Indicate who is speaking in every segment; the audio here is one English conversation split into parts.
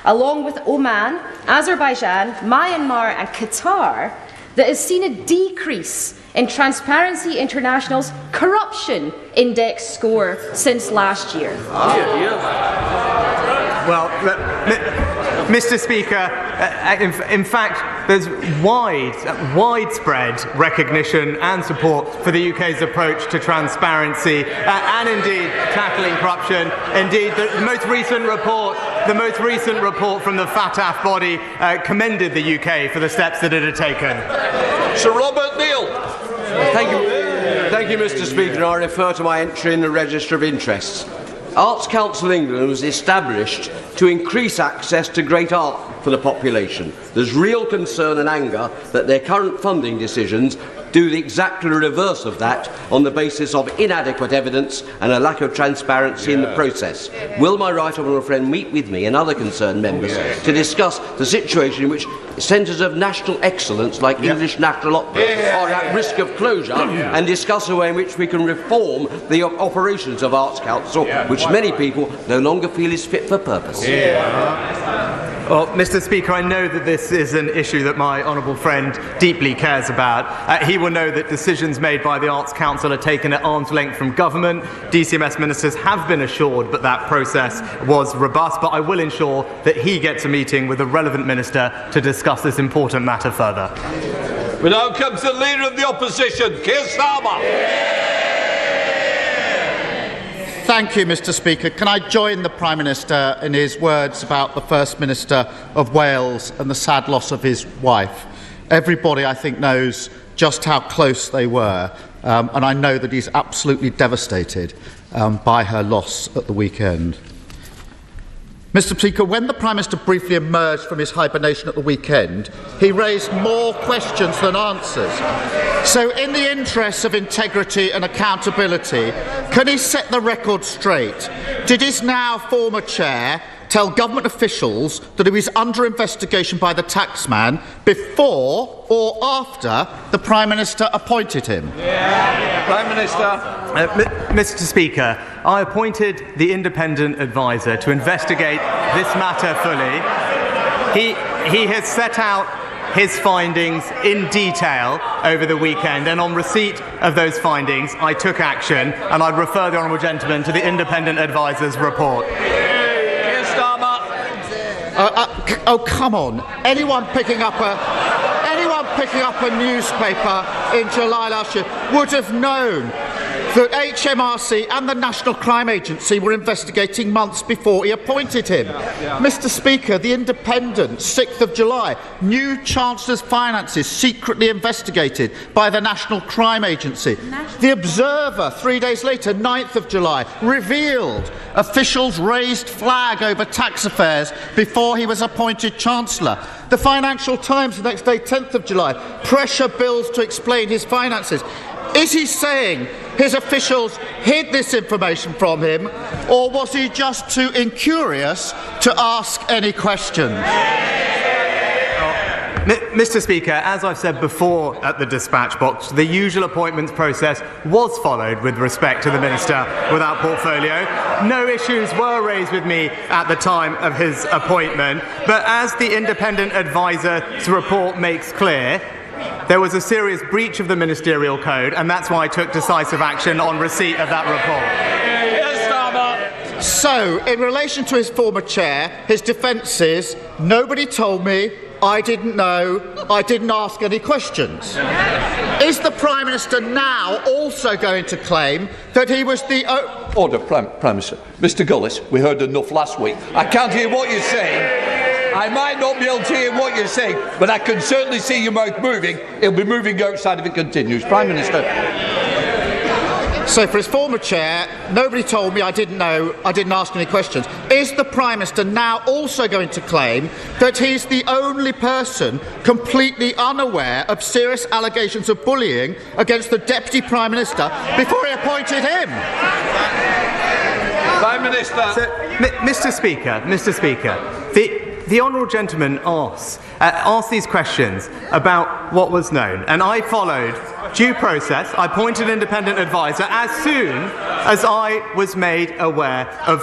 Speaker 1: along with Oman, Azerbaijan, Myanmar and Qatar, that has seen a decrease in Transparency International's corruption index score since last year.
Speaker 2: Well, Mr. Speaker, in fact, there's widespread recognition and support for the UK's approach to transparency and indeed tackling corruption. Indeed, the most recent report from the FATF body commended the UK for the steps that it had taken.
Speaker 3: Sir Robert Neal.
Speaker 4: Thank you, Mr. Speaker. I refer to my entry in the Register of Interests. Arts Council England was established to increase access to great art for the population. There's real concern and anger that their current funding decisions do the exactly reverse of that on the basis of inadequate evidence and a lack of transparency in the process. Will my right honourable friend meet with me and other concerned members to discuss the situation in which centres of national excellence like English National Opera are at risk of closure and discuss a way in which we can reform the operations of Arts Council, which many people no longer feel is fit for purpose?
Speaker 2: Well, Mr. Speaker, I know that this is an issue that my honourable friend deeply cares about. He will know that decisions made by the Arts Council are taken at arm's length from government. DCMS ministers have been assured that that process was robust, but I will ensure that he gets a meeting with the relevant minister to discuss this important matter further.
Speaker 3: We now come to the Leader of the Opposition, Keir Starmer.
Speaker 5: Thank you, Mr. Speaker. Can I join the Prime Minister in his words about the First Minister of Wales and the sad loss of his wife? Everybody, I think, knows just how close they were, and I know that he's absolutely devastated by her loss at the weekend. Mr. Speaker, when the Prime Minister briefly emerged from his hibernation at the weekend, he raised more questions than answers. So, in the interests of integrity and accountability, can he set the record straight? Did his now former chair tell government officials that he was under investigation by the taxman before or after the Prime Minister appointed him?
Speaker 3: Prime Minister.
Speaker 2: Mr. Speaker, I appointed the independent adviser to investigate this matter fully. He has set out his findings in detail over the weekend, and on receipt of those findings, I took action, and I'd refer the honourable gentleman to the independent adviser's report.
Speaker 3: Keir Starmer.
Speaker 5: Oh, come on. Anyone picking up a newspaper in July last year would have known that HMRC and the National Crime Agency were investigating months before he appointed him. Mr. Speaker, the Independent, 6th of July, new Chancellor's finances secretly investigated by the National Crime Agency. The Observer, 3 days later, 9th of July, revealed officials raised flag over tax affairs before he was appointed Chancellor. The Financial Times, the next day, 10th of July, pressure bills to explain his finances. Is he saying his officials hid this information from him, or was he just too incurious to ask any questions?
Speaker 2: Mr. Speaker, as I've said before at the dispatch box, the usual appointments process was followed with respect to the Minister without portfolio. No issues were raised with me at the time of his appointment, but as the independent adviser's report makes clear, there was a serious breach of the ministerial code, and that's why I took decisive action on receipt of that report.
Speaker 5: So, in relation to his former chair, his defence is, nobody told me, I didn't know, I didn't ask any questions. Is the Prime Minister now also going to claim that he was the...
Speaker 3: Order, Prime Minister. Mr Gullis, we heard enough last week. I can't hear what you're saying. I might not be able to hear what you're saying, but I can certainly see your mouth moving. It'll be moving outside if it continues. Prime Minister.
Speaker 5: So for his former chair, nobody told me, I didn't know, I didn't ask any questions. Is the Prime Minister now also going to claim that he's the only person completely unaware of serious allegations of bullying against the Deputy Prime Minister before he appointed him?
Speaker 3: Prime Minister.
Speaker 2: So, Mr. Speaker, the honourable gentleman asked these questions about what was known, and I followed due process. I appointed an independent adviser as soon as I was made aware of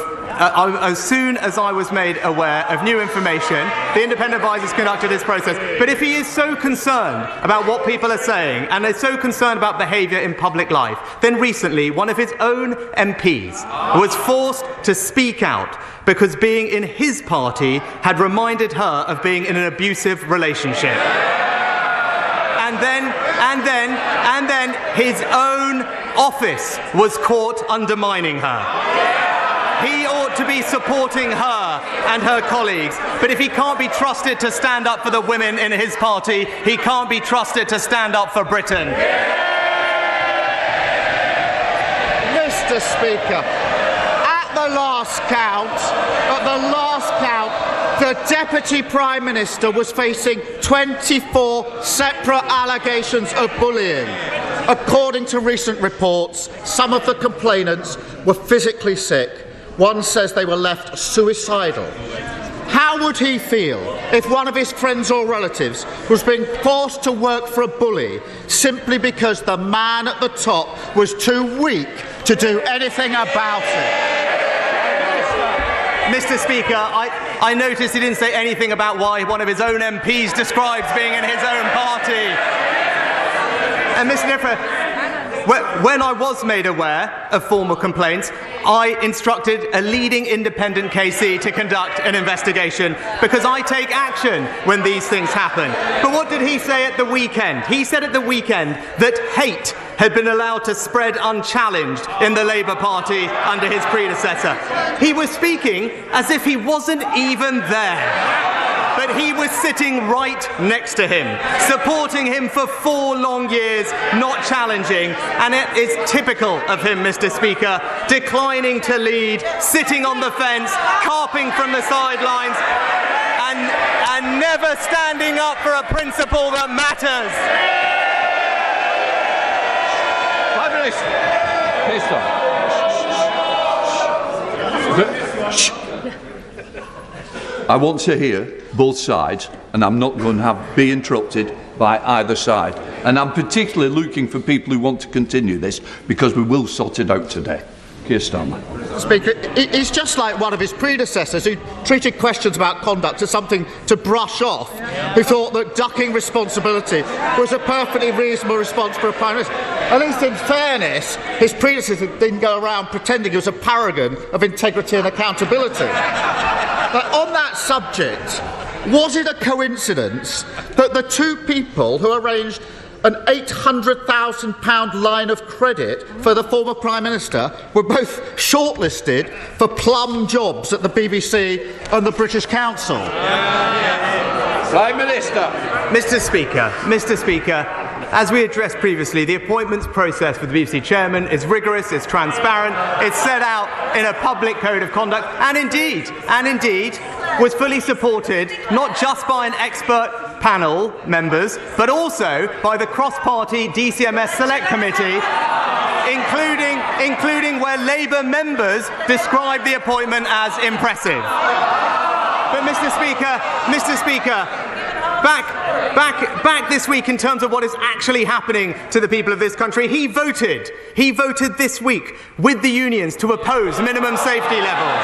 Speaker 2: new information, the independent advisers conducted this process. But if he is so concerned about what people are saying and is so concerned about behaviour in public life, then recently one of his own MPs was forced to speak out because being in his party had reminded her of being in an abusive relationship. And then his own office was caught undermining her. He ought to be supporting her and her colleagues, but if he can't be trusted to stand up for the women in his party, he can't be trusted to stand up for Britain.
Speaker 5: Mr. Speaker, at the last count, the Deputy Prime Minister was facing 24 separate allegations of bullying. According to recent reports, some of the complainants were physically sick. One says they were left suicidal. How would he feel if one of his friends or relatives was being forced to work for a bully simply because the man at the top was too weak to do anything about it?
Speaker 2: Mr. Speaker, I noticed he didn't say anything about why one of his own MPs describes being in his own party. And Mr. Niffer, when I was made aware of formal complaints, I instructed a leading independent KC to conduct an investigation because I take action when these things happen. But what did he say at the weekend? He said at the weekend that hate had been allowed to spread unchallenged in the Labour Party under his predecessor. He was speaking as if he wasn't even there. But he was sitting right next to him, supporting him for 4 long years, not challenging. And it is typical of him, Mr. Speaker, declining to lead, sitting on the fence, carping from the sidelines, and never standing up for a principle that matters.
Speaker 3: I want to hear both sides, and I'm not going to be interrupted by either side. And I'm particularly looking for people who want to continue this, because we will sort it out today. Keir Starmer.
Speaker 5: Speaker, he's just like one of his predecessors who treated questions about conduct as something to brush off, who thought that ducking responsibility was a perfectly reasonable response for a Prime Minister. At least in fairness, his predecessor didn't go around pretending he was a paragon of integrity and accountability. But on that subject, was it a coincidence that the two people who arranged an £800,000 line of credit for the former Prime Minister were both shortlisted for plum jobs at the BBC and the British Council?
Speaker 3: Prime Minister.
Speaker 2: Mr. Speaker, as we addressed previously, the appointments process for the BBC chairman is rigorous, it's transparent, it's set out in a public code of conduct, and indeed was fully supported not just by an expert panel members, but also by the cross-party DCMS Select Committee, including where Labour members described the appointment as impressive. But Mr. Speaker, back this week in terms of what is actually happening to the people of this country, he voted this week with the unions to oppose minimum safety levels.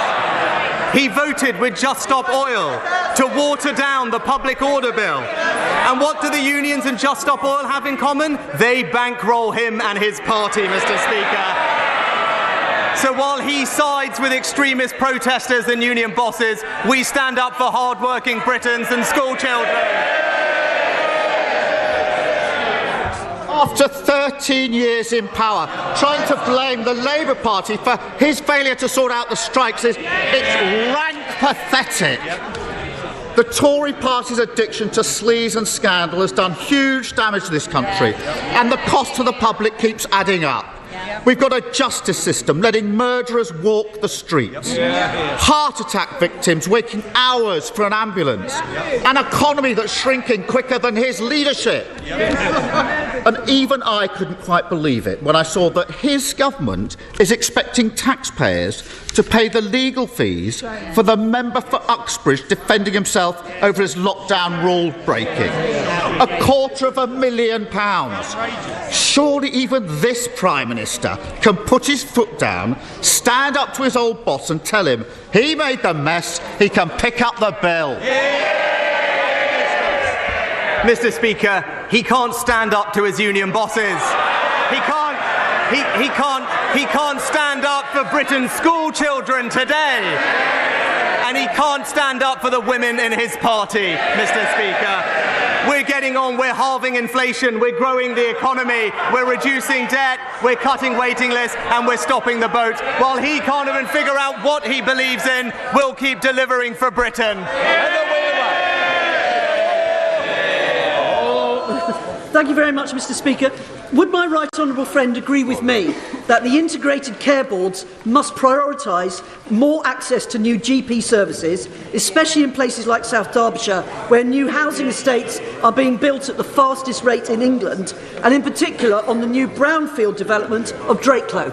Speaker 2: He voted with Just Stop Oil to water down the public order bill. And what do the unions and Just Stop Oil have in common? They bankroll him and his party, Mr. Speaker. So while he sides with extremist protesters and union bosses, we stand up for hard-working Britons and school children.
Speaker 5: After 13 years in power, trying to blame the Labour Party for his failure to sort out the strikes it's rank pathetic. The Tory party's addiction to sleaze and scandal has done huge damage to this country, and the cost to the public keeps adding up. We've got a justice system letting murderers walk the streets, heart attack victims waiting hours for an ambulance, an economy that's shrinking quicker than his leadership. And even I couldn't quite believe it when I saw that his government is expecting taxpayers to pay the legal fees for the member for Uxbridge defending himself over his lockdown rule breaking. £250,000. Surely even this Prime Minister Minister can put his foot down, stand up to his old boss and tell him he made the mess, he can pick up the bill.
Speaker 2: Mr. Speaker, he can't stand up to his union bosses. He can't stand up for Britain's school children today. And he can't stand up for the women in his party, Mr. Speaker. We're getting on, we're halving inflation, we're growing the economy, we're reducing debt, we're cutting waiting lists, and we're stopping the boat. While he can't even figure out what he believes in, we'll keep delivering for Britain.
Speaker 6: Thank you very much, Mr. Speaker. Would my right honourable friend agree with me that the integrated care boards must prioritise more access to new GP services, especially in places like South Derbyshire, where new housing estates are being built at the fastest rate in England, and in particular on the new brownfield development of Drakelow?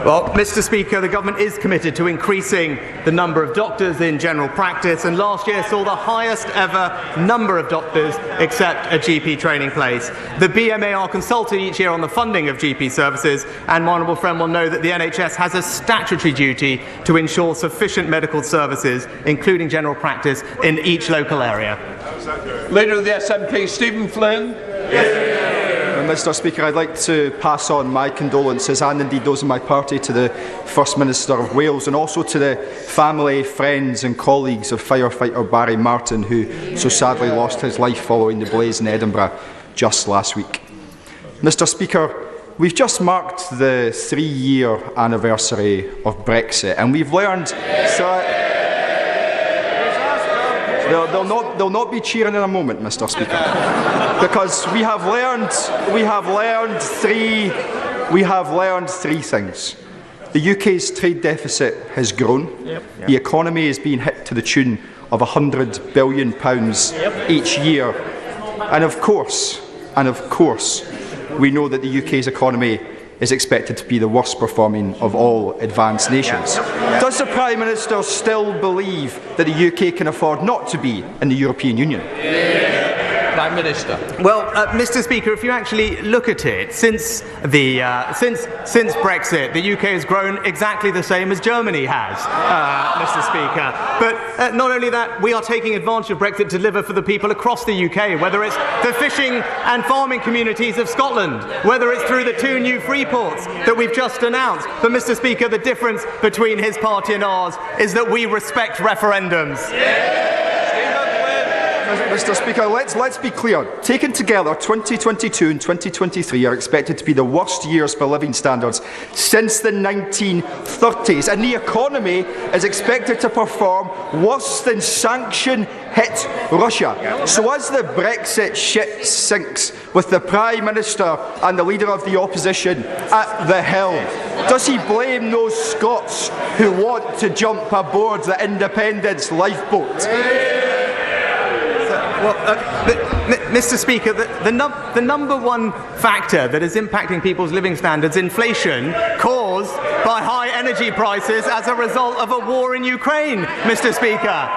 Speaker 2: Well, Mr. Speaker, the government is committed to increasing the number of doctors in general practice, and last year saw the highest ever number of doctors accept a GP training place. The BMA are consulted each year on the funding of GP services, and my honourable friend will know that the NHS has a statutory duty to ensure sufficient medical services, including general practice, in each local area.
Speaker 3: Leader of the SNP, Stephen Flynn.
Speaker 7: Mr. Speaker, I'd like to pass on my condolences and indeed those of my party to the First Minister of Wales and also to the family, friends and colleagues of firefighter Barry Martin, who so sadly lost his life following the blaze in Edinburgh just last week. Mr. Speaker, we've just marked the 3-year anniversary of Brexit, and we've learned... They'll not be cheering in a moment, Mr. Speaker, because we have learned three things. The UK's trade deficit has grown. The economy is being hit to the tune of £100 billion each year, and of course, we know that the UK's economy is expected to be the worst performing of all advanced nations. Does the Prime Minister still believe that the UK can afford not to be in the European Union?
Speaker 3: Prime Minister.
Speaker 2: Well, Mr. Speaker, if you actually look at it, since Brexit, the UK has grown exactly the same as Germany has, Mr. Speaker. But not only that, we are taking advantage of Brexit to deliver for the people across the UK, whether it's the fishing and farming communities of Scotland, whether it's through the 2 new free ports that we've just announced. But, Mr. Speaker, the difference between his party and ours is that we respect referendums.
Speaker 7: Mr. Speaker, let's be clear. Taken together, 2022 and 2023 are expected to be the worst years for living standards since the 1930s, and the economy is expected to perform worse than sanction-hit Russia. So as the Brexit ship sinks, with the Prime Minister and the Leader of the Opposition at the helm, does he blame those Scots who want to jump aboard the independence lifeboat?
Speaker 2: Well, Mr. Speaker, the number one factor that is impacting people's living standards, inflation, caused by high energy prices as a result of a war in Ukraine, Mr. Speaker.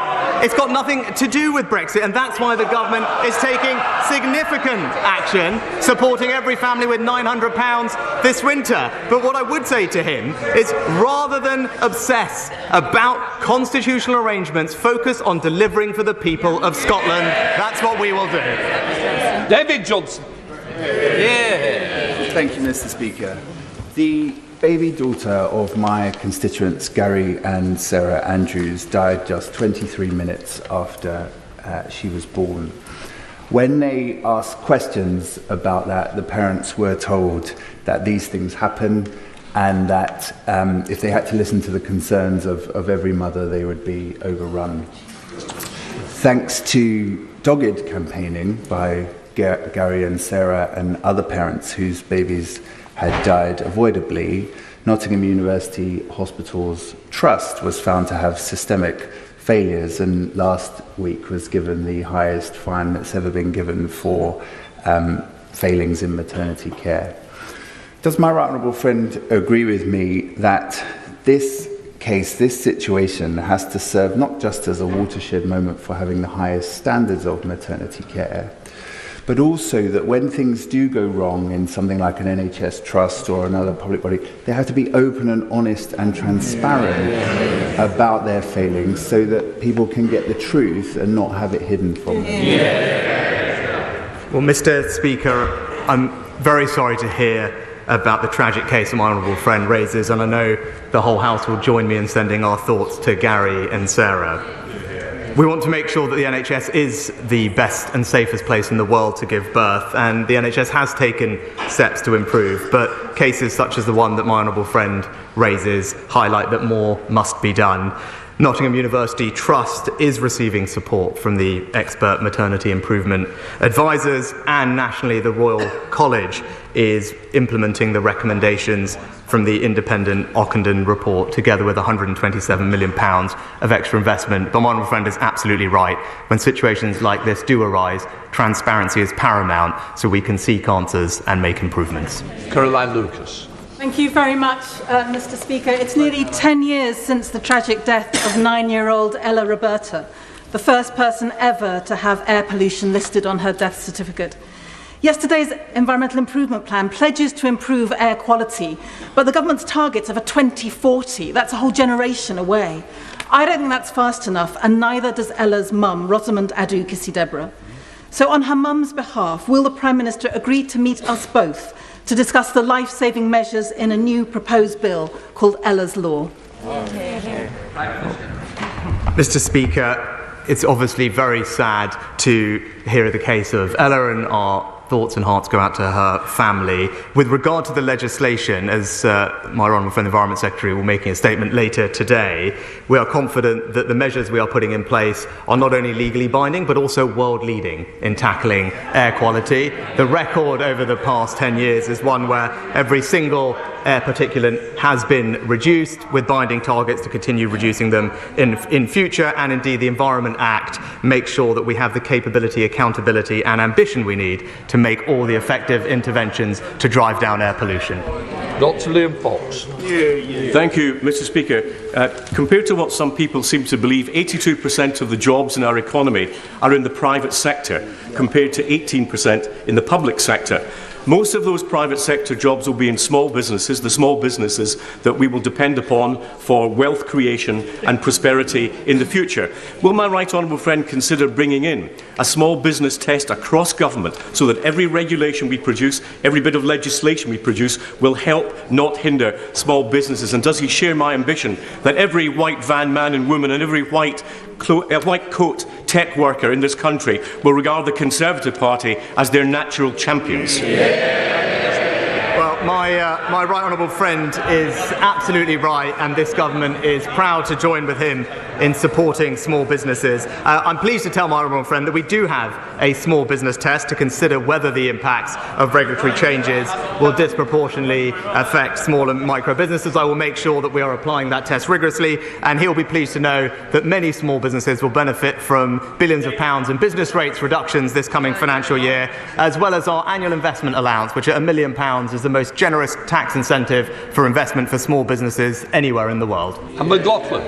Speaker 2: It's got nothing to do with Brexit, and that's why the government is taking significant action, supporting every family with £900 this winter. But what I would say to him is, rather than obsess about constitutional arrangements, focus on delivering for the people of Scotland. That's what we will do.
Speaker 3: David Johnson.
Speaker 8: Thank you, Mr. Speaker. The baby daughter of my constituents, Gary and Sarah Andrews, died just 23 minutes after she was born. When they asked questions about that, the parents were told that these things happen and that if they had to listen to the concerns of every mother, they would be overrun. Thanks to dogged campaigning by Gary and Sarah and other parents whose babies had died avoidably, Nottingham University Hospital's trust was found to have systemic failures, and last week was given the highest fine that's ever been given for failings in maternity care. Does my right honourable friend agree with me that this case, this situation, has to serve not just as a watershed moment for having the highest standards of maternity care, but also that when things do go wrong in something like an NHS trust or another public body, they have to be open and honest and transparent about their failings so that people can get the truth and not have it hidden from them.
Speaker 2: Well, Mr. Speaker, I'm very sorry to hear about the tragic case that my honourable friend raises, and I know the whole House will join me in sending our thoughts to Gary and Sarah. We want to make sure that the NHS is the best and safest place in the world to give birth, and the NHS has taken steps to improve, but cases such as the one that my honourable friend raises highlight that more must be done. Nottingham University Trust is receiving support from the expert maternity improvement advisors, and nationally the Royal College is implementing the recommendations from the independent Ockenden report, together with £127 million of extra investment. But my honourable friend is absolutely right. When situations like this do arise, transparency is paramount so we can seek answers and make improvements.
Speaker 3: Caroline Lucas.
Speaker 9: Thank you very much, Mr. Speaker. It's nearly 10 years since the tragic death of 9-year-old Ella Roberta, the first person ever to have air pollution listed on her death certificate. Yesterday's Environmental Improvement Plan pledges to improve air quality, but the government's targets are for 2040. That's a whole generation away. I don't think that's fast enough, and neither does Ella's mum, Rosamond Adu Kisi-Deborah. So on her mum's behalf, will the Prime Minister agree to meet us both to discuss the life-saving measures in a new proposed bill called Ella's Law?
Speaker 2: Mr. Speaker, it's obviously very sad to hear the case of Ella, and our thoughts and hearts go out to her family. With regard to the legislation, as my honourable friend the Environment Secretary will be making a statement later today, we are confident that the measures we are putting in place are not only legally binding but also world-leading in tackling air quality. The record over the past 10 years is one where every single air particulate has been reduced, with binding targets to continue reducing them in future, and indeed the Environment Act makes sure that we have the capability, accountability and ambition we need to make all the effective interventions to drive down air pollution.
Speaker 3: Dr. Liam Fox.
Speaker 10: Thank you, Mr. Speaker. Compared to what some people seem to believe, 82% of the jobs in our economy are in the private sector, compared to 18% in the public sector. Most of those private sector jobs will be in small businesses, the small businesses that we will depend upon for wealth creation and prosperity in the future. Will my right honourable friend consider bringing in a small business test across government so that every regulation we produce, every bit of legislation we produce will help, not hinder, small businesses? And does he share my ambition that every white van man and woman and every white coat tech worker in this country will regard the Conservative Party as their natural champions?
Speaker 2: Well, my right honourable friend is absolutely right, and this government is proud to join with him in supporting small businesses. I'm pleased to tell my honourable friend that we do have a small business test to consider whether the impacts of regulatory changes will disproportionately affect small and micro businesses. I will make sure that we are applying that test rigorously, and he'll be pleased to know that many small businesses will benefit from billions of pounds in business rates reductions this coming financial year, as well as our annual investment allowance, which at £1 million is the most generous tax incentive for investment for small businesses anywhere in the world.
Speaker 3: And McLaughlin.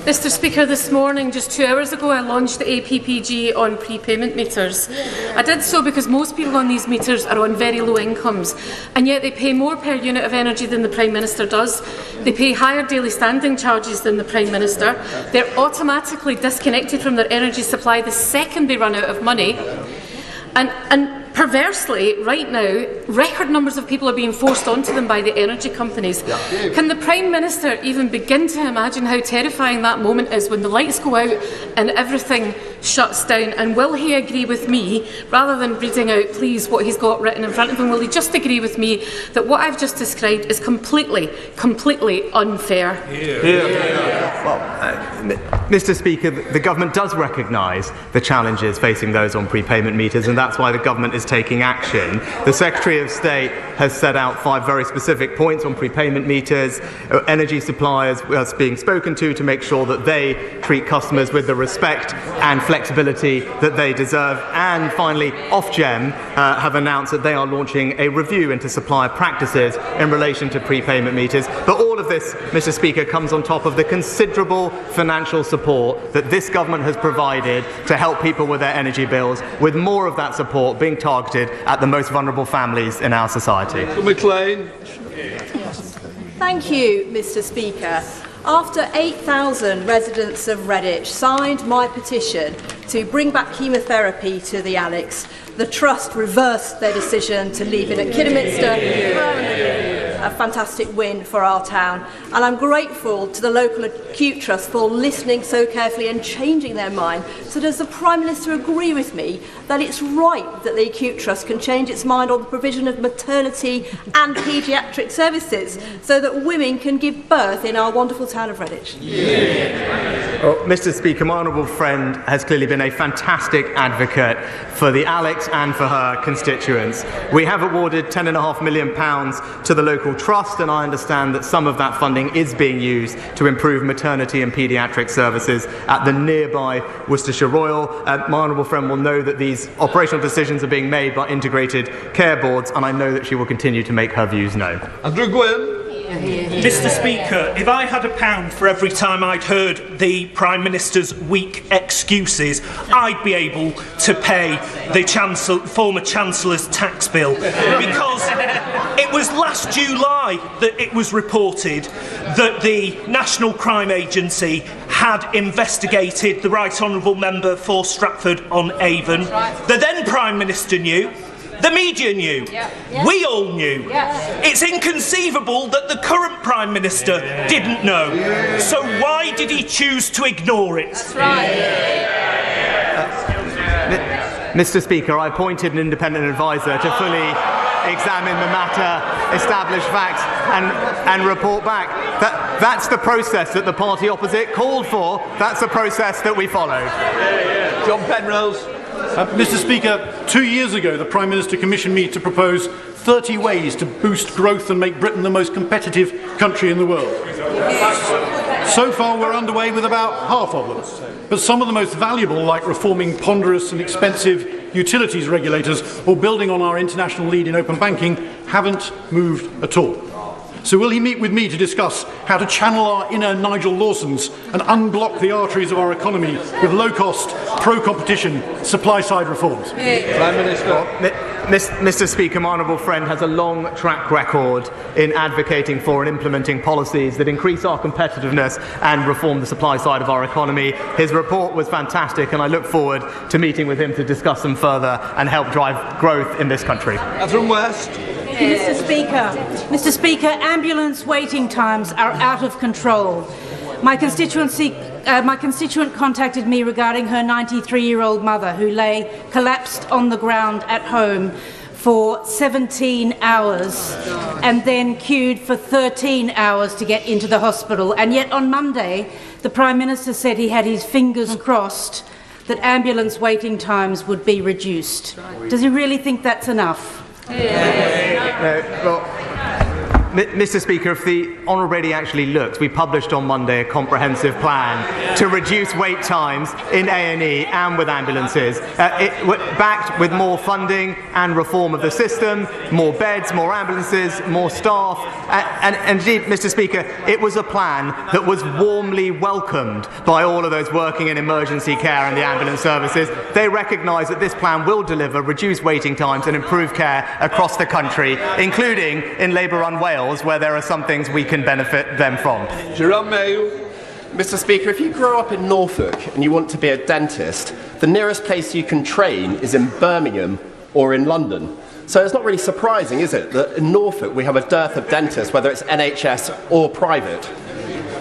Speaker 11: Mr. Speaker, this morning, just 2 hours ago, I launched the APPG on prepayment meters. I did so because most people on these meters are on very low incomes, and yet they pay more per unit of energy than the Prime Minister does. They pay higher daily standing charges than the Prime Minister. They're automatically disconnected from their energy supply the second they run out of money. And perversely, right now, record numbers of people are being forced onto them by the energy companies. Can the Prime Minister even begin to imagine how terrifying that moment is when the lights go out and everything shuts down? And will he agree with me, rather than reading out, please, what he's got written in front of him, will he just agree with me that what I've just described is completely unfair?
Speaker 2: Well, Mr. Speaker, the government does recognise the challenges facing those on prepayment meters, and that's why the government is taking action. The Secretary of State has set out 5 very specific points on prepayment meters. Energy suppliers are being spoken to make sure that they treat customers with the respect and flexibility that they deserve. And finally, Ofgem have announced that they are launching a review into supplier practices in relation to prepayment meters. But all of this, Mr. Speaker, comes on top of the considerable financial support support that this government has provided to help people with their energy bills, with more of that support being targeted at the most vulnerable families in our society.
Speaker 3: McLean.
Speaker 12: Thank you, Mr. Speaker. After 8,000 residents of Redditch signed my petition to bring back chemotherapy to the Alex, the Trust reversed their decision to leave it at Kidderminster. A fantastic win for our town, and I'm grateful to the local acute trust for listening so carefully and changing their mind. So does the Prime Minister agree with me that it's right that the acute trust can change its mind on the provision of maternity and paediatric services so that women can give birth in our wonderful town of Redditch?
Speaker 2: Well, Mr. Speaker, my honourable friend has clearly been a fantastic advocate for the Alex and for her constituents. We have awarded £10.5 million to the local trust, and I understand that some of that funding is being used to improve maternity and paediatric services at the nearby Worcestershire Royal. My honourable friend will know that these operational decisions are being made by integrated care boards, and I know that she will continue to make her views known.
Speaker 3: Andrew Gwynn.
Speaker 13: Mr. Speaker, if I had £1 for every time I'd heard the Prime Minister's weak excuses, I'd be able to pay the former Chancellor's tax bill. Because it was last July that it was reported that the National Crime Agency had investigated the Right Honourable Member for Stratford-on-Avon. The then Prime Minister knew. The media knew. We all knew. It's inconceivable that the current Prime Minister didn't know. So why did he choose to ignore it?
Speaker 12: That's right.
Speaker 2: Mr. Speaker, I appointed an independent adviser to fully examine the matter, establish facts and report back. That's the process that the party opposite called for. That's the process that we followed.
Speaker 3: John Penrose.
Speaker 14: Mr. Speaker, 2 years ago the Prime Minister commissioned me to propose 30 ways to boost growth and make Britain the most competitive country in the world. So far we're underway with about half of them, but some of the most valuable, like reforming ponderous and expensive utilities regulators or building on our international lead in open banking, haven't moved at all. So will he meet with me to discuss how to channel our inner Nigel Lawsons and unblock the arteries of our economy with low-cost, pro-competition, supply-side reforms?
Speaker 3: Prime Minister.
Speaker 2: Mr. Speaker, my honourable friend has a long track record in advocating for and implementing policies that increase our competitiveness and reform the supply side of our economy. His report was fantastic, and I look forward to meeting with him to discuss them further and help drive growth in this country.
Speaker 3: Catherine West.
Speaker 15: Mr. Speaker, ambulance waiting times are out of control. My constituent contacted me regarding her 93-year-old mother who lay collapsed on the ground at home for 17 hours and then queued for 13 hours to get into the hospital. And yet on Monday, the Prime Minister said he had his fingers crossed that ambulance waiting times would be reduced. Does he really think that's enough?
Speaker 2: Mr. Speaker, if the Honourable Lady actually looks, we published on Monday a comprehensive plan to reduce wait times in A&E and with ambulances, backed with more funding and reform of the system, more beds, more ambulances, more staff, and indeed, Mr. Speaker, it was a plan that was warmly welcomed by all of those working in emergency care and the ambulance services. They recognise that this plan will deliver reduced waiting times and improve care across the country, including in Labour-run Wales, where there are some things we can benefit them from.
Speaker 3: Jerome Mayo.
Speaker 16: Mr. Speaker, if you grow up in Norfolk and you want to be a dentist, the nearest place you can train is in Birmingham or in London. So it's not really surprising, is it, that in Norfolk we have a dearth of dentists, whether it's NHS or private.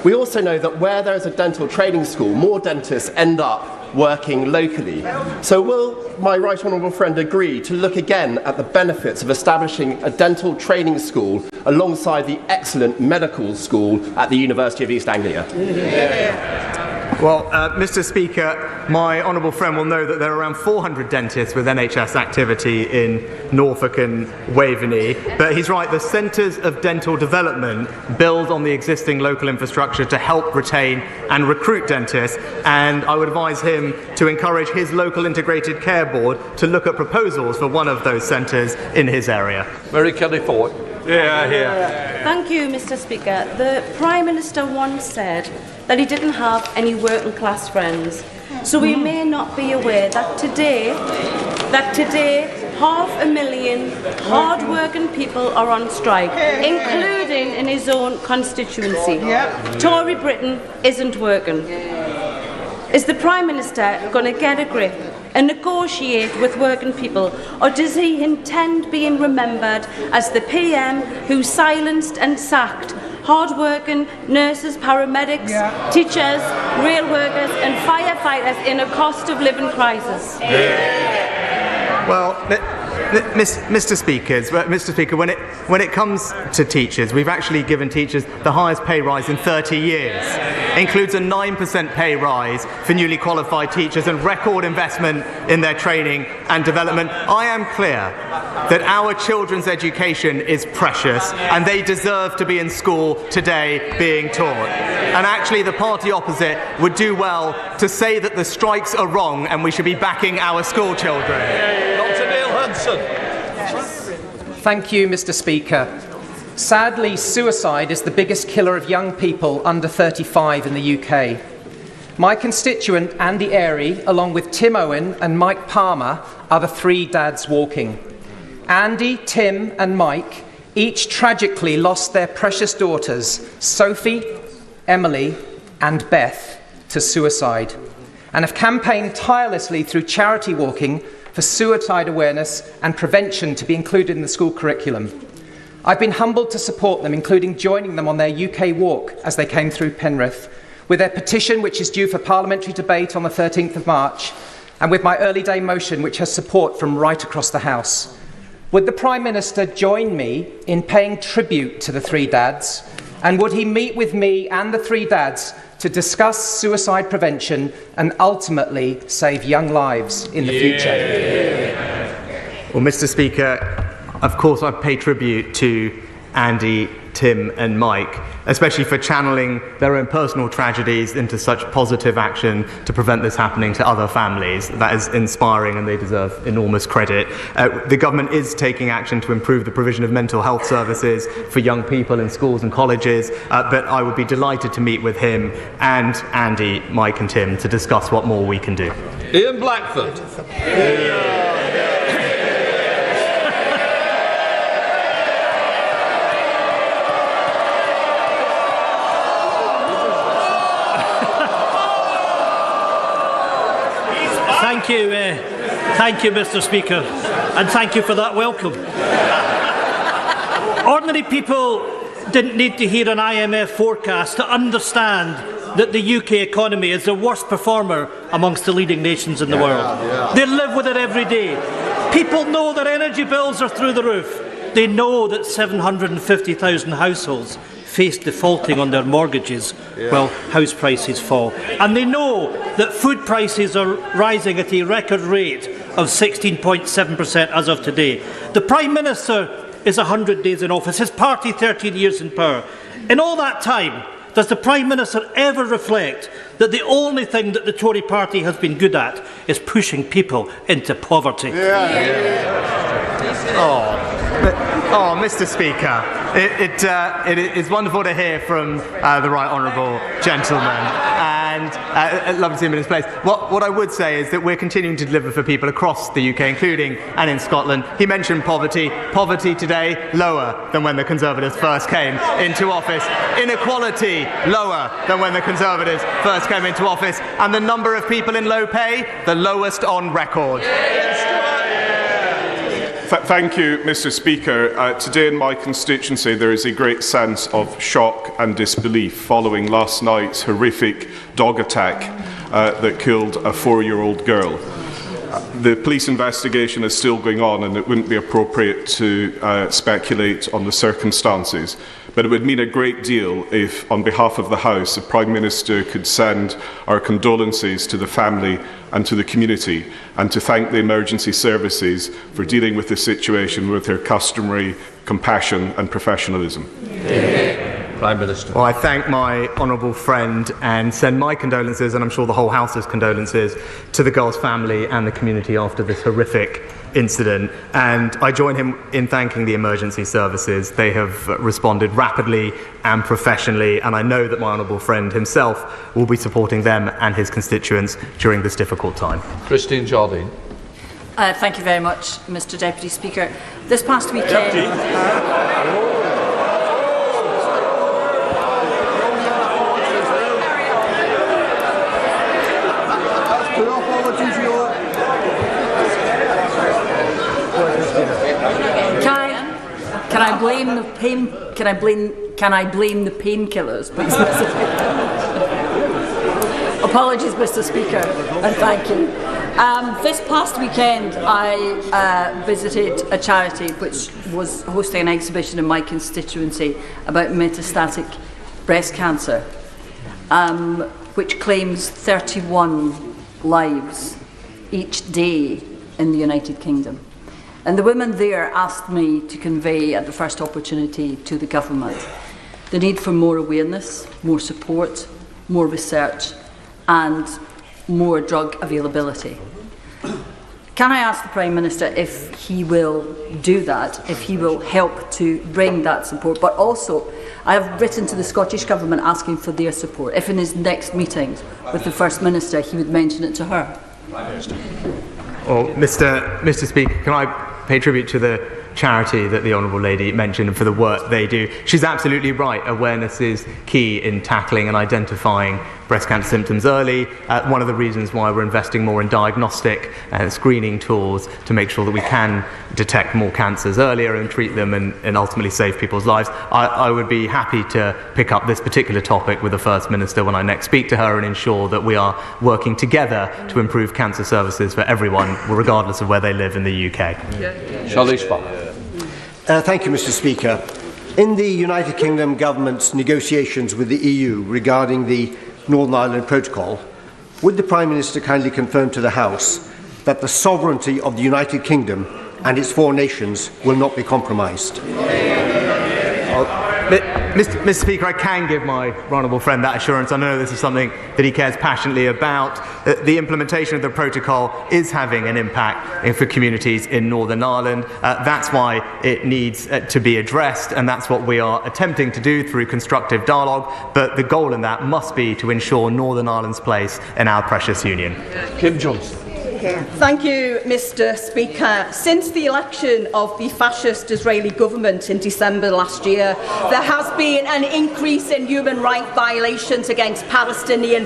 Speaker 16: We also know that where there is a dental training school, more dentists end up working locally. So will my right honourable friend agree to look again at the benefits of establishing a dental training school alongside the excellent medical school at the University of East Anglia?
Speaker 2: Well, Mr. Speaker, my honourable friend will know that there are around 400 dentists with NHS activity in Norfolk and Waveney. But he's right, the Centres of Dental Development build on the existing local infrastructure to help retain and recruit dentists. And I would advise him to encourage his local integrated care board to look at proposals for one of those centres in his area.
Speaker 3: Mary Kelly Ford.
Speaker 17: Thank you, Mr. Speaker. The Prime Minister once said that he didn't have any working class friends. So we may not be aware that today 500,000 hard-working people are on strike, including in his own constituency. Tory Britain isn't working. Is the Prime Minister going to get a grip and negotiate with working people, or does he intend being remembered as the PM who silenced and sacked hard-working nurses, paramedics, teachers, rail workers and firefighters in a cost-of-living crisis?
Speaker 2: Well, Mr. Speaker, when it comes to teachers, we've actually given teachers the highest pay rise in 30 years. Includes a 9% pay rise for newly qualified teachers and record investment in their training and development. I am clear that our children's education is precious and they deserve to be in school today being taught. And actually the party opposite would do well to say that the strikes are wrong and we should be backing our school children.
Speaker 18: Thank you, Mr. Speaker. Sadly, suicide is the biggest killer of young people under 35 in the UK. My constituent, Andy Airy, along with Tim Owen and Mike Palmer, are the three dads walking. Andy, Tim and Mike each tragically lost their precious daughters, Sophie, Emily and Beth, to suicide, and have campaigned tirelessly through charity walking for suicide awareness and prevention to be included in the school curriculum. I've been humbled to support them, including joining them on their UK walk as they came through Penrith, with their petition which is due for parliamentary debate on the 13th of March, and with my early day motion which has support from right across the House. Would the Prime Minister join me in paying tribute to the three dads, and would he meet with me and the three dads to discuss suicide prevention and ultimately save young lives in the future?
Speaker 2: Well, Mr. Speaker, of course I pay tribute to Andy, Tim and Mike, especially for channeling their own personal tragedies into such positive action to prevent this happening to other families. That is inspiring and they deserve enormous credit. The government is taking action to improve the provision of mental health services for young people in schools and colleges, but I would be delighted to meet with him and Andy, Mike and Tim to discuss what more we can do.
Speaker 3: Ian Blackford.
Speaker 13: Thank you, Mr. Speaker, and thank you for that welcome. Ordinary people didn't need to hear an IMF forecast to understand that the UK economy is the worst performer amongst the leading nations in the world. They live with it every day. People know their energy bills are through the roof. They know that 750,000 households face defaulting on their mortgages while house prices fall. And they know that food prices are rising at a record rate of 16.7% as of today. The Prime Minister is 100 days in office, his party 13 years in power. In all that time, does the Prime Minister ever reflect that the only thing that the Tory party has been good at is pushing people into poverty?
Speaker 2: Oh, Mr. Speaker, it is wonderful to hear from the right honourable gentleman, and lovely to see him in his place. What I would say is that we're continuing to deliver for people across the UK, including and in Scotland. He mentioned poverty. Poverty today lower than when the Conservatives first came into office. Inequality lower than when the Conservatives first came into office, and the number of people in low pay the lowest on record.
Speaker 19: Thank you, Mr. Speaker. Today in my constituency there is a great sense of shock and disbelief following last night's horrific dog attack that killed a 4-year-old girl. The police investigation is still going on and it wouldn't be appropriate to speculate on the circumstances. But it would mean a great deal if, on behalf of the House, the Prime Minister could send our condolences to the family and to the community, and to thank the emergency services for dealing with the situation with their customary compassion and professionalism.
Speaker 3: Prime Minister.
Speaker 2: Well, I thank my honourable friend and send my condolences, and I'm sure the whole House's condolences, to the girl's family and the community after this horrific incident. And I join him in thanking the emergency services. They have responded rapidly and professionally, and I know that my honourable friend himself will be supporting them and his constituents during this difficult time.
Speaker 3: Christine Jardine.
Speaker 20: Thank you very much, Mr Deputy Speaker. This past weekend... Can I blame the pain? Can I blame the painkillers, please? Apologies, Mr Speaker, and thank you. This past weekend, I visited a charity which was hosting an exhibition in my constituency about metastatic breast cancer, which claims 31 lives each day in the United Kingdom. And the women there asked me to convey at the first opportunity to the government the need for more awareness, more support, more research and more drug availability. Can I ask the Prime Minister if he will do that, if he will help to bring that support? But also, I have written to the Scottish Government asking for their support, if in his next meetings with the First Minister he would mention it to her.
Speaker 2: Well, Mr Speaker, can I pay tribute to the charity that the Honourable Lady mentioned and for the work they do? She's absolutely right. Awareness is key in tackling and identifying breast cancer symptoms early. One of the reasons why we're investing more in diagnostic screening tools to make sure that we can detect more cancers earlier and treat them and ultimately save people's lives. I would be happy to pick up this particular topic with the First Minister when I next speak to her and ensure that we are working together to improve cancer services for everyone, regardless of where they live in the UK.
Speaker 21: Thank you, Mr Speaker. In the United Kingdom Government's negotiations with the EU regarding the Northern Ireland Protocol, would the Prime Minister kindly confirm to the House that the sovereignty of the United Kingdom and its four nations will not be compromised?
Speaker 2: Mr Speaker, I can give my honourable friend that assurance. I know this is something that he cares passionately about. The implementation of the protocol is having an impact for communities in Northern Ireland. That's why it needs to be addressed, and that's what we are attempting to do through constructive dialogue. But the goal in that must be to ensure Northern Ireland's place in our precious union.
Speaker 3: Kim Johnson.
Speaker 12: Thank you, Mr Speaker. Since the election of the fascist Israeli government in December last year, there has been an increase in human rights violations against Palestinian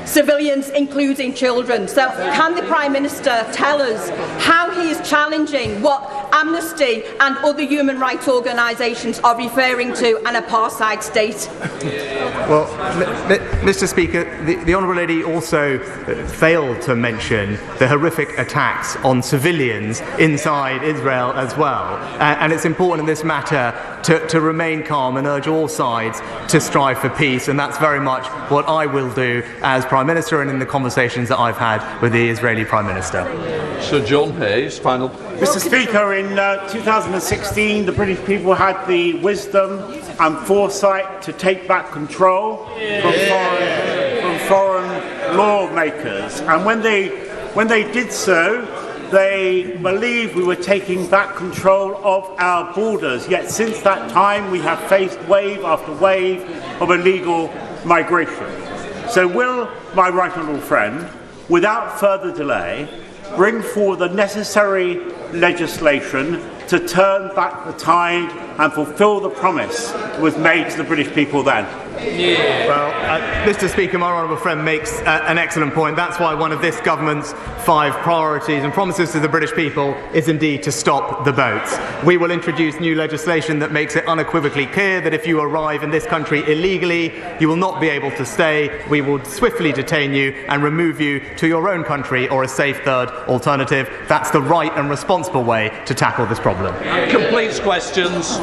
Speaker 12: civilians, including children. So can the Prime Minister tell us how he is challenging what Amnesty and other human rights organisations are referring to an apartheid state?
Speaker 2: Well, Mr Speaker, the Honourable Lady also failed to mention the horrific attacks on civilians inside Israel as well. And it's important in this matter to remain calm and urge all sides to strive for peace, and that's very much what I will do as Prime Minister and in the conversations that I've had with the Israeli Prime Minister.
Speaker 3: Sir John Hayes, final.
Speaker 22: Mr Speaker, in 2016 the British people had the wisdom and foresight to take back control from foreign lawmakers, and when they did so, they believed we were taking back control of our borders. Yet since that time we have faced wave after wave of illegal migration. So will my right honourable friend, without further delay, bring forward the necessary legislation to turn back the tide and fulfil the promise that was made to the British people then?
Speaker 2: Well, Mr Speaker, my honourable friend makes an excellent point. That's why one of this government's 5 priorities and promises to the British people is indeed to stop the boats. We will introduce new legislation that makes it unequivocally clear that if you arrive in this country illegally, you will not be able to stay. We will swiftly detain you and remove you to your own country or a safe third alternative. That's the right and responsible way to tackle this problem.
Speaker 3: Completes questions.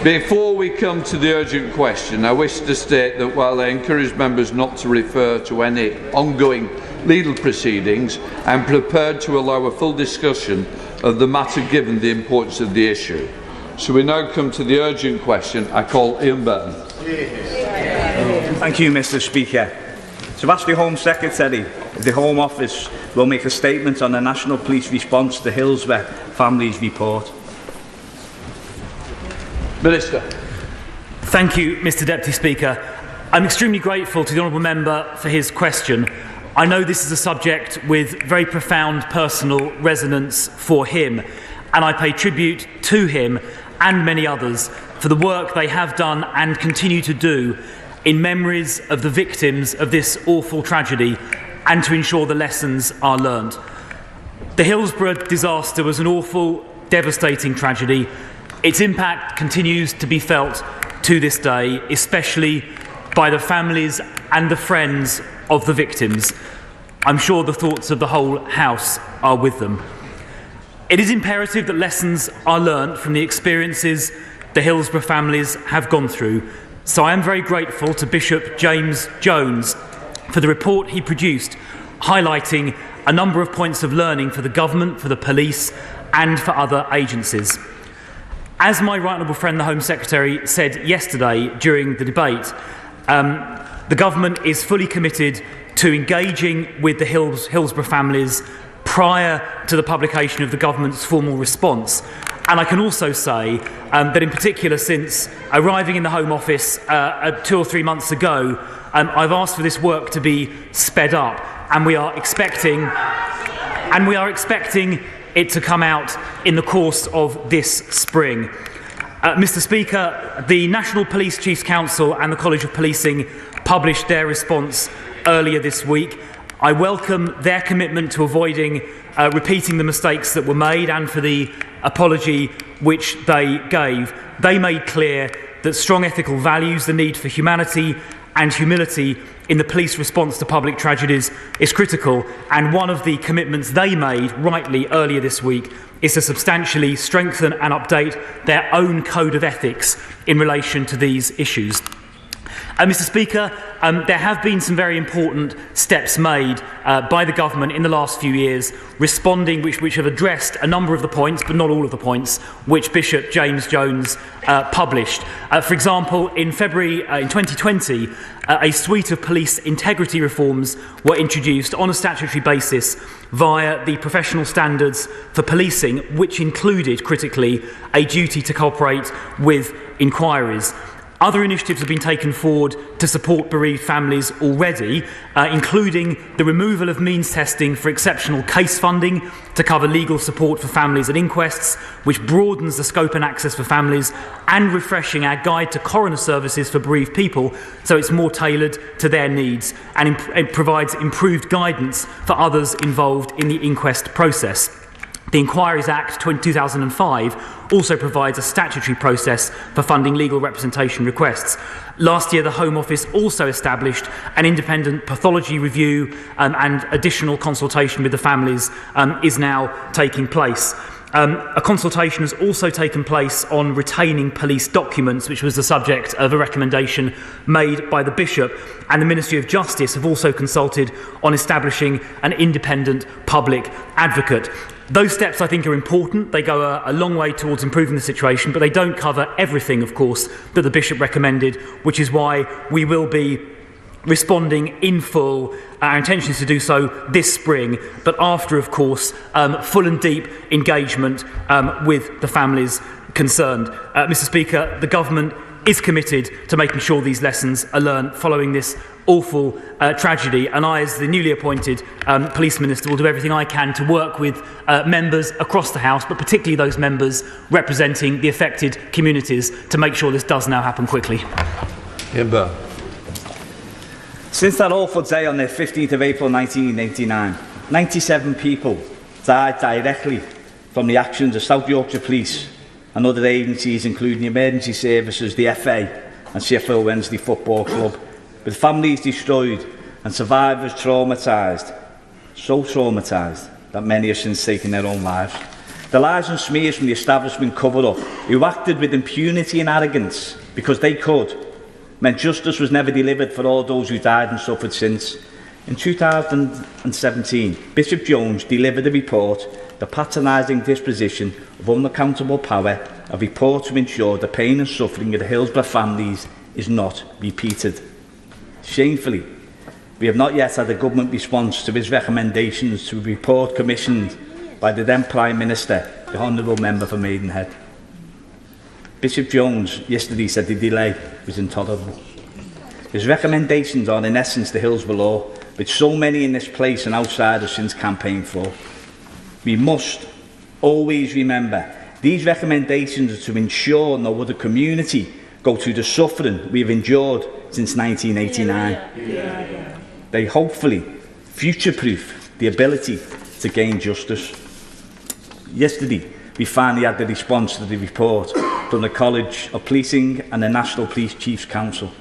Speaker 3: Before we come to the urgent question, I wish to state that while I encourage members not to refer to any ongoing legal proceedings, I am prepared to allow a full discussion of the matter given the importance of the issue. So we now come to the urgent question. I call Ian Burton.
Speaker 1: Thank you, Mr. Speaker. So ask the Home Secretary if the Home Office will make a statement on the National Police response to Hillsborough family's report.
Speaker 3: Minister.
Speaker 4: Thank you, Mr. Deputy Speaker. I'm extremely grateful to the honourable member for his question. I know this is a subject with very profound personal resonance for him, and I pay tribute to him and many others for the work they have done and continue to do in memories of the victims of this awful tragedy and to ensure the lessons are learned. The Hillsborough disaster was an awful, devastating tragedy. Its impact continues to be felt to this day, especially by the families and the friends of the victims. I'm sure the thoughts of the whole House are with them. It is imperative that lessons are learnt from the experiences the Hillsborough families have gone through, so I am very grateful to Bishop James Jones for the report he produced, highlighting a number of points of learning for the government, for the police and for other agencies. As my right honourable friend, the Home Secretary, said yesterday during the debate, the government is fully committed to engaging with the Hillsborough families prior to the publication of the government's formal response. And I can also say that in particular, since arriving in the Home Office 2 or 3 months ago, I've asked for this work to be sped up, and we are expecting it to come out in the course of this spring. Mr. Speaker, the National Police Chiefs Council and the College of Policing published their response earlier this week. I welcome their commitment to avoiding repeating the mistakes that were made and for the apology which they gave. They made clear that strong ethical values, the need for humanity and humility in the police response to public tragedies is critical, and one of the commitments they made, rightly, earlier this week is to substantially strengthen and update their own code of ethics in relation to these issues. Mr. Speaker, there have been some very important steps made by the government in the last few years, responding which have addressed a number of the points, but not all of the points, which Bishop James Jones published. For example, in February in 2020, a suite of police integrity reforms were introduced on a statutory basis via the professional standards for policing, which included, critically, a duty to cooperate with inquiries. Other initiatives have been taken forward to support bereaved families already, including the removal of means testing for exceptional case funding to cover legal support for families at inquests, which broadens the scope and access for families, and refreshing our guide to coroner services for bereaved people so it's more tailored to their needs and it provides improved guidance for others involved in the inquest process. The Inquiries Act 2005 also provides a statutory process for funding legal representation requests. Last year, the Home Office also established an independent pathology review and additional consultation with the families is now taking place. A consultation has also taken place on retaining police documents, which was the subject of a recommendation made by the Bishop, and the Ministry of Justice have also consulted on establishing an independent public advocate. Those steps, I think, are important. They go a long way towards improving the situation, but they don't cover everything, of course, that the Bishop recommended, which is why we will be responding in full. Our intention is to do so this spring, but after, of course, full and deep engagement with the families concerned. Mr. Speaker, the government is committed to making sure these lessons are learned following this awful tragedy, and I, as the newly appointed Police Minister, will do everything I can to work with members across the House, but particularly those members representing the affected communities, to make sure this does now happen quickly.
Speaker 3: Hillsborough.
Speaker 1: Since that awful day on the 15th of April 1989, 97 people died directly from the actions of South Yorkshire Police and other agencies, including the emergency services, the FA and Sheffield Wednesday Football Club, with families destroyed and survivors traumatised, so traumatised that many have since taken their own lives. The lies and smears from the establishment cover-up, who acted with impunity and arrogance because they could, meant justice was never delivered for all those who died and suffered since. In 2017, Bishop Jones delivered a report, The Patronising Disposition of Unaccountable Power, a report to ensure the pain and suffering of the Hillsborough families is not repeated. Shamefully, we have not yet had a government response to his recommendations to a report commissioned by the then Prime Minister, the Honourable Member for Maidenhead. Bishop Jones yesterday said the delay was intolerable. His recommendations are in essence the Hillsborough Law, which so many in this place and outside have since campaigned for. We must always remember these recommendations are to ensure no other community go through the suffering we have endured since 1989. They hopefully future-proof the ability to gain justice. Yesterday, we finally had the response to the report from the College of Policing and the National Police Chiefs Council.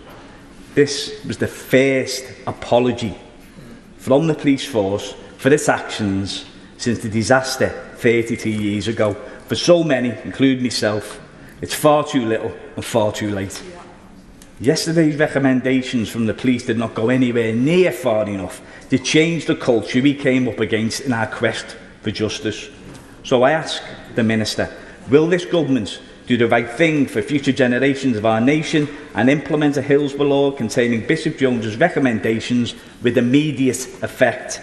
Speaker 1: This was the first apology from the police force for its actions since the disaster 33 years ago. For so many, including myself, it's far too little and far too late. Yesterday's recommendations from the police did not go anywhere near far enough to change the culture we came up against in our quest for justice. So I ask the Minister, will this government do the right thing for future generations of our nation and implement a Hillsborough Law containing Bishop Jones's recommendations with immediate effect?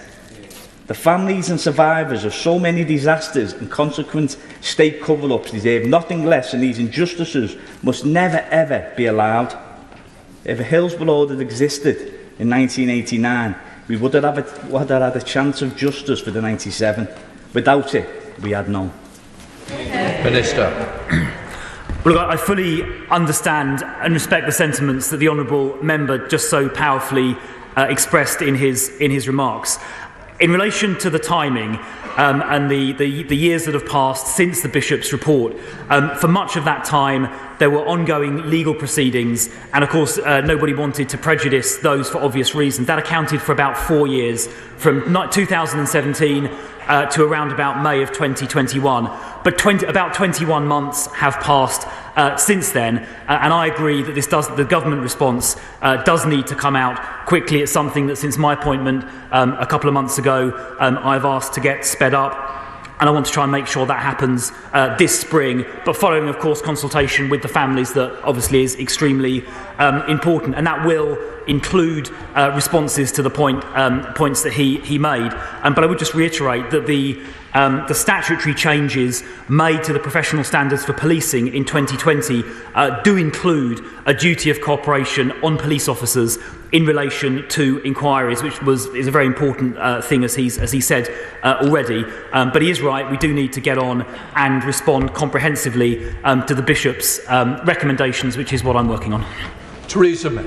Speaker 1: The families and survivors of so many disasters and consequent state cover-ups deserve nothing less, and these injustices must never ever be allowed. If a Hillsborough Law had existed in 1989, we would have had a chance of justice for the 97. Without it, we had none.
Speaker 3: Minister.
Speaker 4: Well, look, I fully understand and respect the sentiments that the honourable member just so powerfully expressed in his remarks. In relation to the timing and the years that have passed since the Bishop's report, for much of that time there were ongoing legal proceedings, and of course nobody wanted to prejudice those for obvious reasons. That accounted for about 4 years, from 2017 to around about May of 2021. But about 21 months have passed since then, and I agree that the government response does need to come out quickly. It's something that since my appointment a couple of months ago I've asked to get sped up, and I want to try and make sure that happens this spring, but following of course consultation with the families that obviously is extremely important, and that will include responses to the points that he made. But I would just reiterate that the statutory changes made to the professional standards for policing in 2020 do include a duty of cooperation on police officers in relation to inquiries, which is a very important thing, as he said already. But he is right, we do need to get on and respond comprehensively to the Bishop's recommendations, which is what I'm working on.
Speaker 3: Theresa May.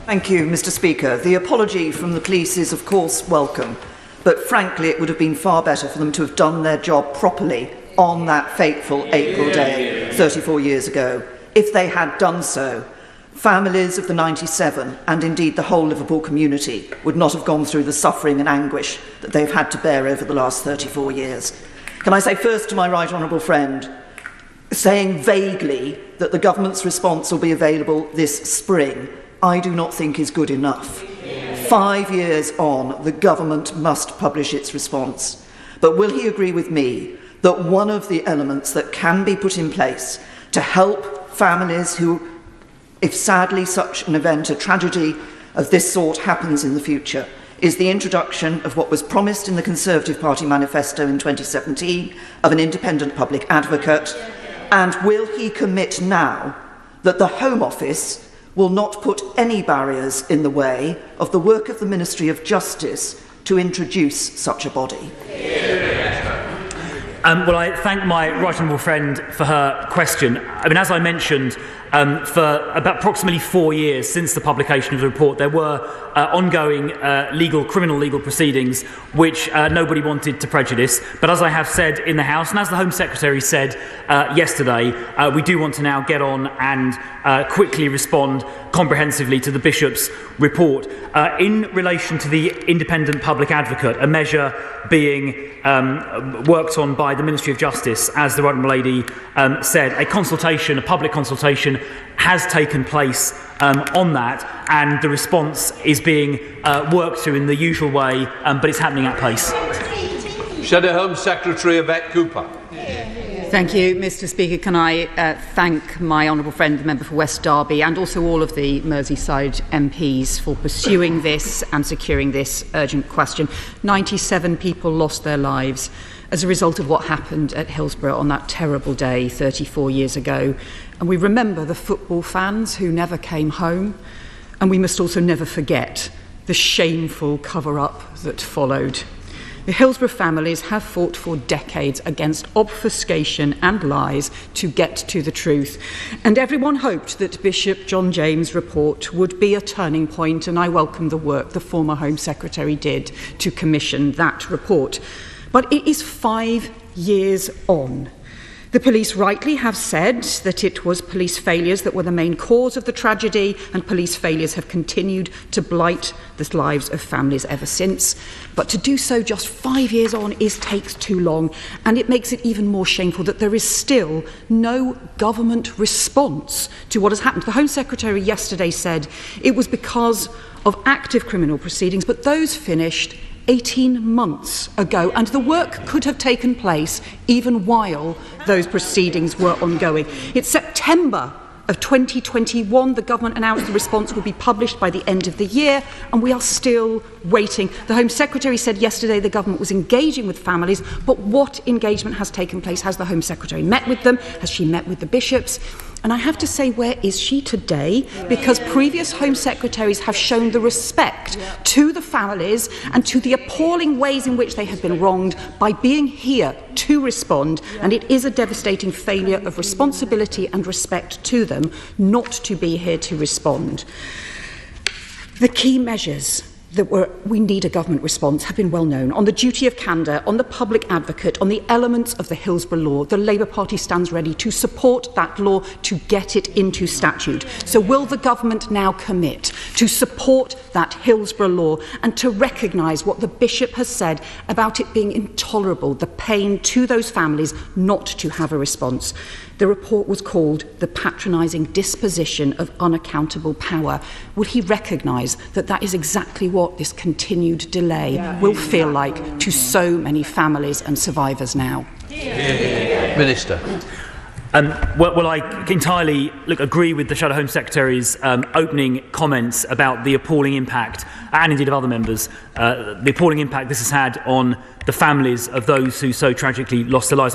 Speaker 5: Thank you, Mr. Speaker. The apology from the police is, of course, welcome, but frankly it would have been far better for them to have done their job properly on that fateful April day 34 years ago. If they had done so, families of the 97, and indeed the whole Liverpool community, would not have gone through the suffering and anguish that they've had to bear over the last 34 years. Can I say first to my right honourable friend, saying vaguely that the government's response will be available this spring, I do not think is good enough. 5 years on, the government must publish its response. But will he agree with me that one of the elements that can be put in place to help families who, if sadly such an event, a tragedy of this sort happens in the future, is the introduction of what was promised in the Conservative Party manifesto in 2017 of an independent public advocate? And will he commit now that the Home Office will not put any barriers in the way of the work of the Ministry of Justice to introduce such a body?
Speaker 4: Well, I thank my right honourable friend for her question. I mean, as I mentioned For about approximately 4 years since the publication of the report, there were ongoing criminal legal proceedings which nobody wanted to prejudice. But as I have said in the House, and as the Home Secretary said yesterday, we do want to now get on and quickly respond comprehensively to the Bishop's report. In relation to the Independent Public Advocate, a measure being worked on by the Ministry of Justice, as the Right Honourable Lady said, a public consultation has taken place on that, and the response is being worked through in the usual way, but it's happening at pace.
Speaker 3: Shadow Home Secretary Yvette Cooper.
Speaker 6: Thank you, Mr. Speaker. Can I thank my honourable friend, the member for West Derby, and also all of the Merseyside MPs for pursuing this and securing this urgent question. 97 people lost their lives as a result of what happened at Hillsborough on that terrible day 34 years ago. And we remember the football fans who never came home, and we must also never forget the shameful cover-up that followed. The Hillsborough families have fought for decades against obfuscation and lies to get to the truth. And everyone hoped that Bishop John James' report would be a turning point, and I welcome the work the former Home Secretary did to commission that report. But it is 5 years on. The police rightly have said that it was police failures that were the main cause of the tragedy, and police failures have continued to blight the lives of families ever since. But to do so just 5 years on takes too long, and it makes it even more shameful that there is still no government response to what has happened. The Home Secretary yesterday said it was because of active criminal proceedings, but those finished 18 months ago, and the work could have taken place even while those proceedings were ongoing. It's September of 2021. The government announced the response would be published by the end of the year, and we are still waiting. The Home Secretary said yesterday the government was engaging with families, but what engagement has taken place? Has the Home Secretary met with them? Has she met with the bishops? And I have to say, where is she today? Because previous Home Secretaries have shown the respect to the families and to the appalling ways in which they have been wronged by being here to respond. And it is a devastating failure of responsibility and respect to them not to be here to respond. The key measures that we need a government response have been well known. On the duty of candour, on the public advocate, on the elements of the Hillsborough law, the Labour Party stands ready to support that law, to get it into statute. So will the government now commit to support that Hillsborough law and to recognise what the Bishop has said about it being intolerable, the pain to those families not to have a response? The report was called The Patronising Disposition of Unaccountable Power. Will he recognise that that is exactly what this continued delay will feel like to so many families and survivors now?
Speaker 3: Minister.
Speaker 4: Well, I entirely agree with the Shadow Home Secretary's opening comments about the appalling impact, and indeed of other members, the appalling impact this has had on the families of those who so tragically lost their lives.